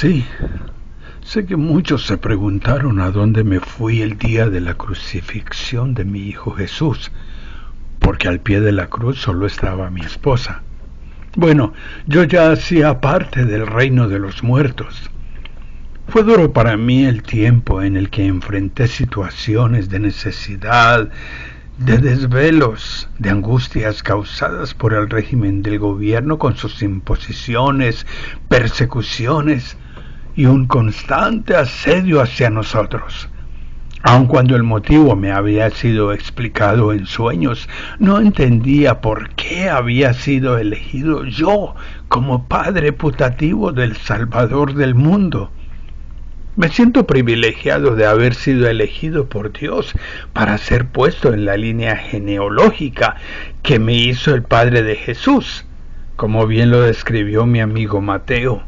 Sí, sé que muchos se preguntaron a dónde me fui el día de la crucifixión de mi hijo Jesús, porque al pie de la cruz solo estaba mi esposa. Bueno, yo ya hacía parte del reino de los muertos. Fue duro para mí el tiempo en el que enfrenté situaciones de necesidad, de desvelos, de angustias causadas por el régimen del gobierno con sus imposiciones, persecuciones y un constante asedio hacia nosotros. Aun cuando el motivo me había sido explicado en sueños, no entendía por qué había sido elegido yo como padre putativo del Salvador del mundo. Me siento privilegiado de haber sido elegido por Dios para ser puesto en la línea genealógica que me hizo el Padre de Jesús, como bien lo describió mi amigo Mateo.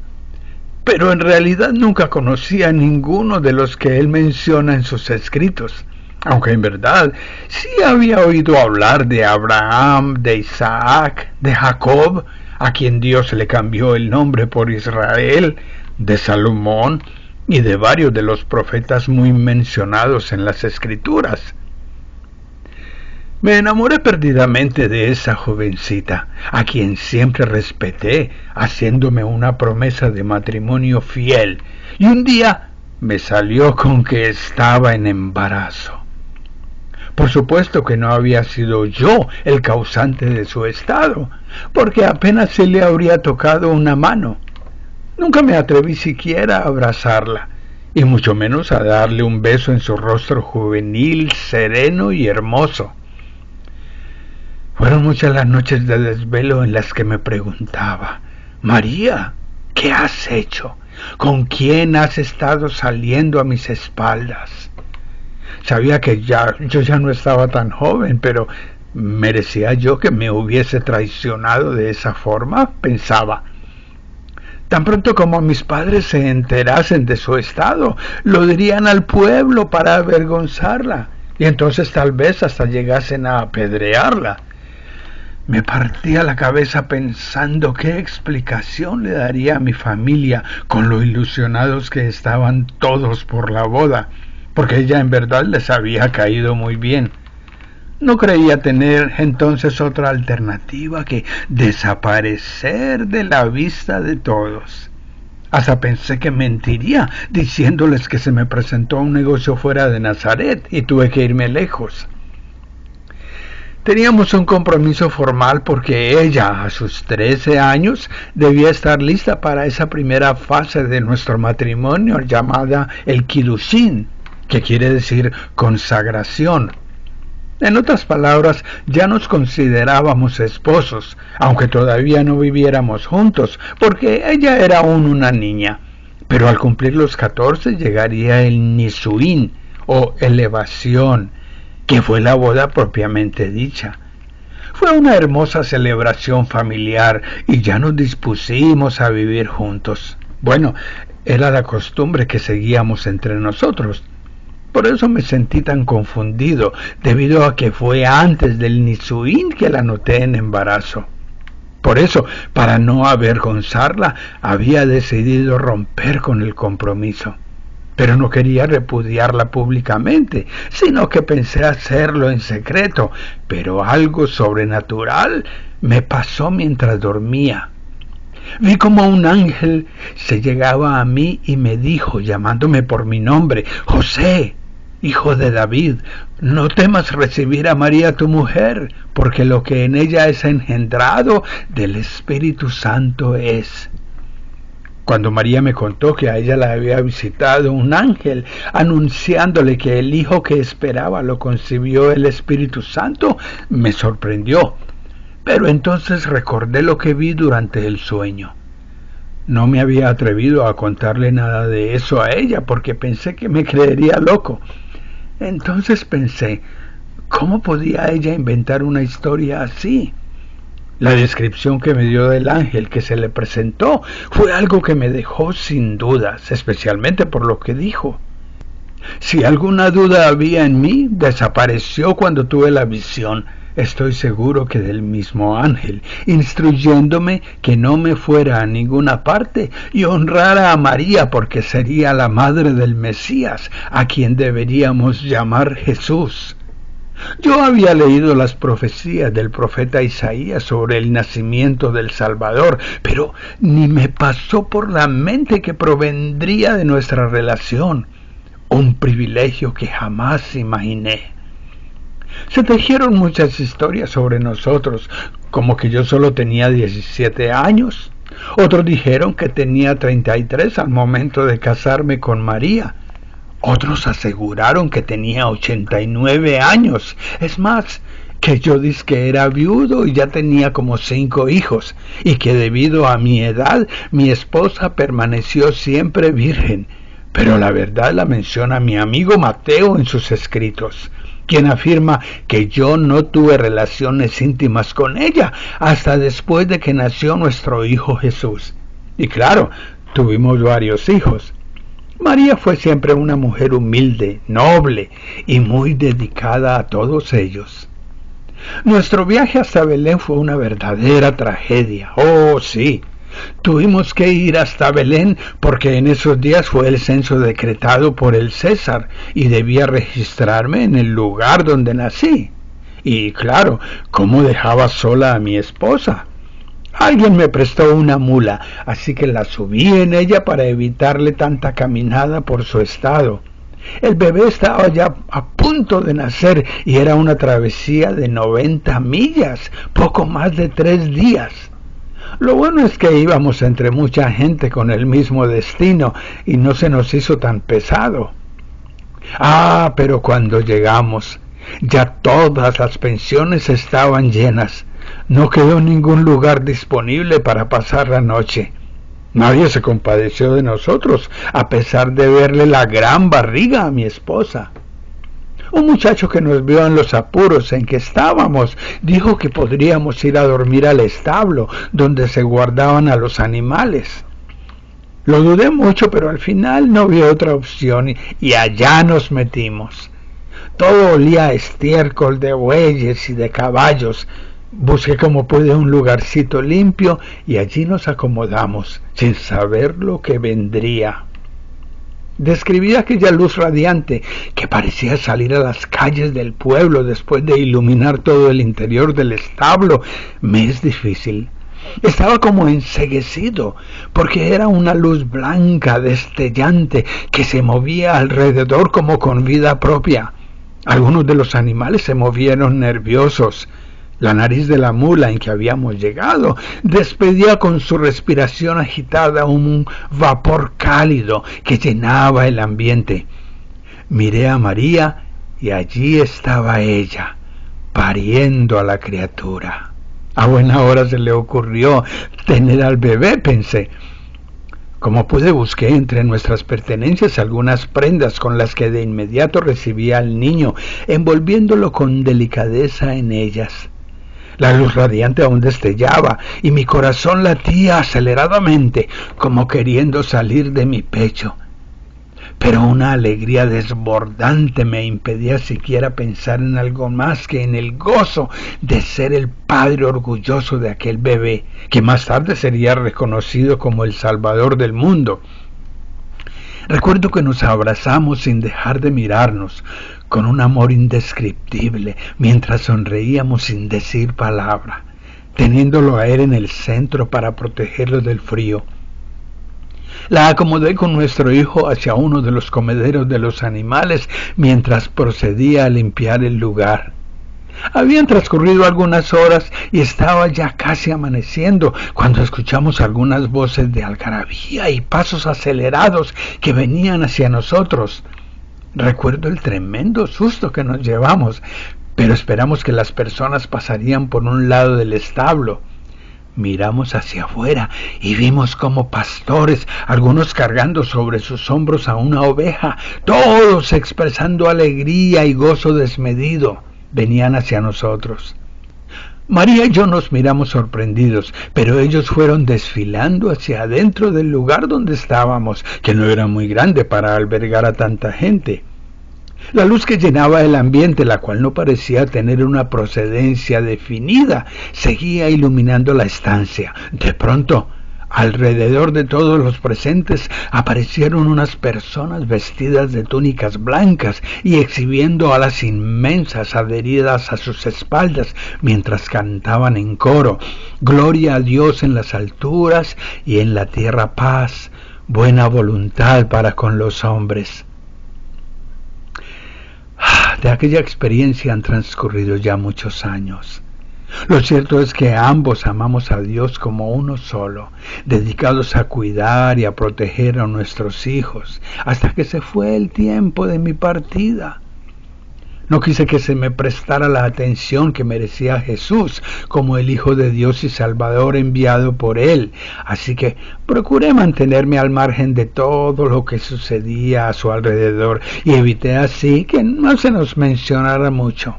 Pero en realidad nunca conocí a ninguno de los que él menciona en sus escritos, aunque en verdad sí había oído hablar de Abraham, de Isaac, de Jacob, a quien Dios le cambió el nombre por Israel, de Salomón y de varios de los profetas muy mencionados en las Escrituras. Me enamoré perdidamente de esa jovencita, a quien siempre respeté, haciéndome una promesa de matrimonio fiel, y un día me salió con que estaba en embarazo. Por supuesto que no había sido yo el causante de su estado, porque apenas se le habría tocado una mano. Nunca me atreví siquiera a abrazarla, y mucho menos a darle un beso en su rostro juvenil, sereno y hermoso. Fueron muchas las noches de desvelo en las que me preguntaba: María, ¿qué has hecho? ¿Con quién has estado saliendo a mis espaldas? Sabía que yo ya no estaba tan joven, pero ¿merecía yo que me hubiese traicionado de esa forma? Pensaba. Tan pronto como mis padres se enterasen de su estado, lo dirían al pueblo para avergonzarla, y entonces tal vez hasta llegasen a apedrearla. Me partía la cabeza pensando qué explicación le daría a mi familia con lo ilusionados que estaban todos por la boda, porque ella en verdad les había caído muy bien. No creía tener entonces otra alternativa que desaparecer de la vista de todos. Hasta pensé que mentiría diciéndoles que se me presentó un negocio fuera de Nazaret y tuve que irme lejos. Teníamos un compromiso formal porque ella, a sus 13 años, debía estar lista para esa primera fase de nuestro matrimonio llamada el Kiddushin, que quiere decir consagración. En otras palabras, ya nos considerábamos esposos, aunque todavía no viviéramos juntos, porque ella era aún una niña. Pero al cumplir los 14 llegaría el Nisuín, o elevación, que fue la boda propiamente dicha. Fue una hermosa celebración familiar y ya nos dispusimos a vivir juntos. Bueno, era la costumbre que seguíamos entre nosotros. Por eso me sentí tan confundido, debido a que fue antes del Nisuín que la noté en embarazo. Por eso, para no avergonzarla, había decidido romper con el compromiso. Pero no quería repudiarla públicamente, sino que pensé hacerlo en secreto, pero algo sobrenatural me pasó mientras dormía. Vi como un ángel se llegaba a mí y me dijo, llamándome por mi nombre: José, hijo de David, no temas recibir a María tu mujer, porque lo que en ella es engendrado del Espíritu Santo es. Cuando María me contó que a ella la había visitado un ángel, anunciándole que el hijo que esperaba lo concibió el Espíritu Santo, me sorprendió. Pero entonces recordé lo que vi durante el sueño. No me había atrevido a contarle nada de eso a ella, porque pensé que me creería loco. Entonces pensé, ¿cómo podía ella inventar una historia así? La descripción que me dio del ángel que se le presentó fue algo que me dejó sin dudas, especialmente por lo que dijo. Si alguna duda había en mí, desapareció cuando tuve la visión. estoy seguro que del mismo ángel, instruyéndome que no me fuera a ninguna parte y honrara a María porque sería la madre del Mesías, a quien deberíamos llamar Jesús. Yo había leído las profecías del profeta Isaías sobre el nacimiento del Salvador, pero ni me pasó por la mente que provendría de nuestra relación, un privilegio que jamás imaginé. Se tejieron muchas historias sobre nosotros, como que yo solo tenía 17 años. Otros dijeron que tenía 33 al momento de casarme con María. Otros aseguraron que tenía 89 años. Es más, que yo dizque era viudo y ya tenía como 5 hijos, y que debido a mi edad, mi esposa permaneció siempre virgen. Pero la verdad la menciona mi amigo Mateo en sus escritos, quien afirma que yo no tuve relaciones íntimas con ella hasta después de que nació nuestro hijo Jesús. Y claro, tuvimos varios hijos. María fue siempre una mujer humilde, noble y muy dedicada a todos ellos. Nuestro viaje hasta Belén fue una verdadera tragedia. Oh, sí. Tuvimos que ir hasta Belén porque en esos días fue el censo decretado por el César y debía registrarme en el lugar donde nací. Y claro, ¿cómo dejaba sola a mi esposa? Alguien me prestó una mula, así que la subí en ella para evitarle tanta caminada por su estado. El bebé estaba ya a punto de nacer y era una travesía de 90 millas, poco más de 3 días. Lo bueno es que íbamos entre mucha gente con el mismo destino y no se nos hizo tan pesado. Pero cuando llegamos, ya todas las pensiones estaban llenas. No quedó ningún lugar disponible para pasar la noche. Nadie se compadeció de nosotros, a pesar de verle la gran barriga a mi esposa. Un muchacho que nos vio en los apuros en que estábamos, dijo que podríamos ir a dormir al establo, donde se guardaban a los animales. Lo dudé mucho, pero al final no vi otra opción y allá nos metimos. Todo olía a estiércol de bueyes y de caballos. Busqué como pude un lugarcito limpio y allí nos acomodamos, sin saber lo que vendría. Describí aquella luz radiante que parecía salir a las calles del pueblo después de iluminar todo el interior del establo. Me es difícil. Estaba como enceguecido, porque era una luz blanca, destellante, que se movía alrededor como con vida propia. Algunos de los animales se movieron nerviosos. La nariz de la mula en que habíamos llegado despedía con su respiración agitada un vapor cálido que llenaba el ambiente. Miré a María y allí estaba ella, pariendo a la criatura. A buena hora se le ocurrió tener al bebé, pensé. Como pude, busqué entre nuestras pertenencias algunas prendas con las que de inmediato recibía al niño, envolviéndolo con delicadeza en ellas. La luz radiante aún destellaba y mi corazón latía aceleradamente, como queriendo salir de mi pecho. Pero una alegría desbordante me impedía siquiera pensar en algo más que en el gozo de ser el padre orgulloso de aquel bebé, que más tarde sería reconocido como el Salvador del mundo. Recuerdo que nos abrazamos sin dejar de mirarnos, con un amor indescriptible, mientras sonreíamos sin decir palabra, teniéndolo a él en el centro para protegerlo del frío. La acomodé con nuestro hijo hacia uno de los comederos de los animales mientras procedía a limpiar el lugar. Habían transcurrido algunas horas y estaba ya casi amaneciendo cuando escuchamos algunas voces de algarabía y pasos acelerados que venían hacia nosotros. Recuerdo el tremendo susto que nos llevamos, pero esperamos que las personas pasarían por un lado del establo. Miramos hacia afuera y vimos como pastores, algunos cargando sobre sus hombros a una oveja, todos expresando alegría y gozo desmedido, venían hacia nosotros. María y yo nos miramos sorprendidos, pero ellos fueron desfilando hacia adentro del lugar donde estábamos, que no era muy grande para albergar a tanta gente. La luz que llenaba el ambiente, la cual no parecía tener una procedencia definida, seguía iluminando la estancia. De pronto, alrededor de todos los presentes aparecieron unas personas vestidas de túnicas blancas y exhibiendo alas inmensas adheridas a sus espaldas mientras cantaban en coro: Gloria a Dios en las alturas y en la tierra paz, buena voluntad para con los hombres. De aquella experiencia han transcurrido ya muchos años. Lo cierto es que ambos amamos a Dios como uno solo, dedicados a cuidar y a proteger a nuestros hijos, hasta que se fue el tiempo de mi partida. No quise que se me prestara la atención que merecía Jesús como el Hijo de Dios y Salvador enviado por Él, así que procuré mantenerme al margen de todo lo que sucedía a su alrededor y evité así que no se nos mencionara mucho.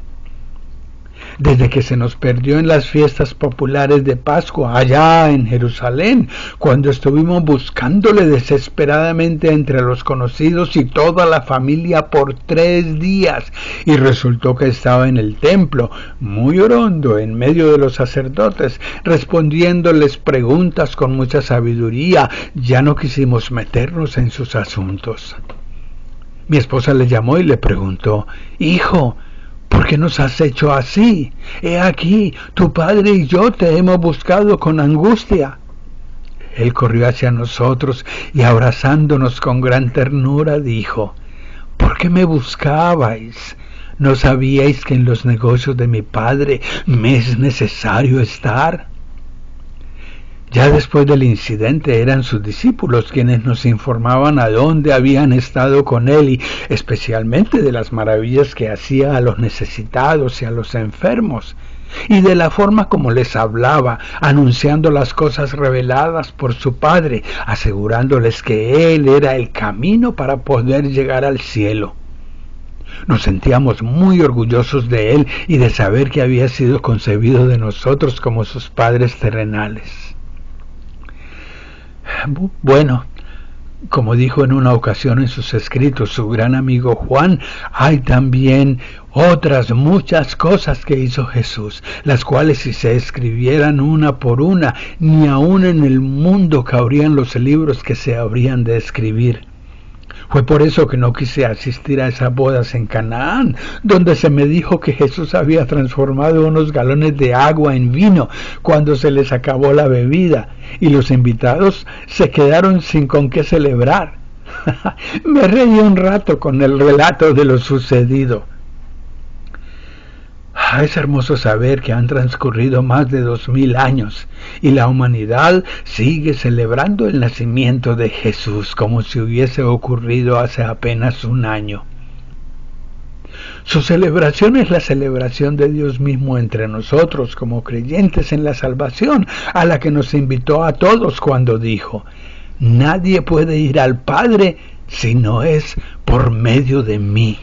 Desde que se nos perdió en las fiestas populares de Pascua allá en Jerusalén, cuando estuvimos buscándole desesperadamente entre los conocidos y toda la familia por 3 días, y resultó que estaba en el templo, muy orondo, en medio de los sacerdotes, respondiéndoles preguntas con mucha sabiduría, ya no quisimos meternos en sus asuntos. Mi esposa le llamó y le preguntó: «Hijo, ¿por qué nos has hecho así? He aquí, tu padre y yo te hemos buscado con angustia». Él corrió hacia nosotros y abrazándonos con gran ternura dijo: «¿Por qué me buscabais? ¿No sabíais que en los negocios de mi padre me es necesario estar?». Ya después del incidente eran sus discípulos quienes nos informaban a dónde habían estado con él y especialmente de las maravillas que hacía a los necesitados y a los enfermos, y de la forma como les hablaba, anunciando las cosas reveladas por su Padre, asegurándoles que Él era el camino para poder llegar al cielo. Nos sentíamos muy orgullosos de Él y de saber que había sido concebido de nosotros como sus padres terrenales. Bueno, como dijo en una ocasión en sus escritos su gran amigo Juan, hay también otras muchas cosas que hizo Jesús, las cuales si se escribieran una por una, ni aun en el mundo cabrían los libros que se habrían de escribir. Fue por eso que no quise asistir a esas bodas en Canaán, donde se me dijo que Jesús había transformado unos galones de agua en vino cuando se les acabó la bebida, y los invitados se quedaron sin con qué celebrar. Me reí un rato con el relato de lo sucedido. Es hermoso saber que han transcurrido más de 2000 años y la humanidad sigue celebrando el nacimiento de Jesús como si hubiese ocurrido hace apenas un año. Su celebración es la celebración de Dios mismo entre nosotros como creyentes en la salvación, a la que nos invitó a todos cuando dijo: «Nadie puede ir al Padre si no es por medio de mí».